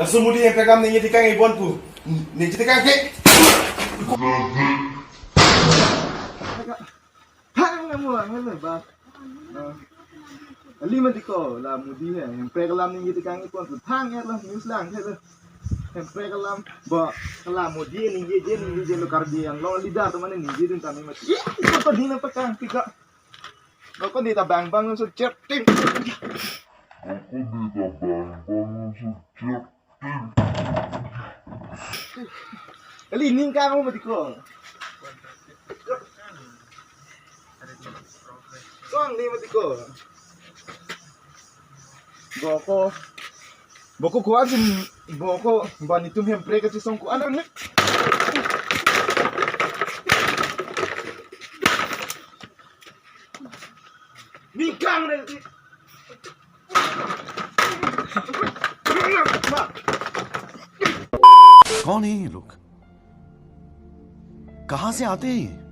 Semudi yang pegang ni jadi kang ibon pu. Ni jadi kang ke. Hang kamu lah, hello bang. Lima diko lah mudi ya, yang pegang ni jadi kang ibon pu. Hang ya lah, news lang hello. Yang pegang ba kalam mudi ni je lo kardi yang lo lidah teman ni jadi tani mati. Apa di nampak kang tiga. Lo kok di tabang bang so cep tim. Kali ini kamu mati ko. Soang ni mati ko. Boko kuat sih, boko bani tuh yang mereka sih songku anak nih. Nikang deh. कौन है ये लोग? कहां से आते हैं ये?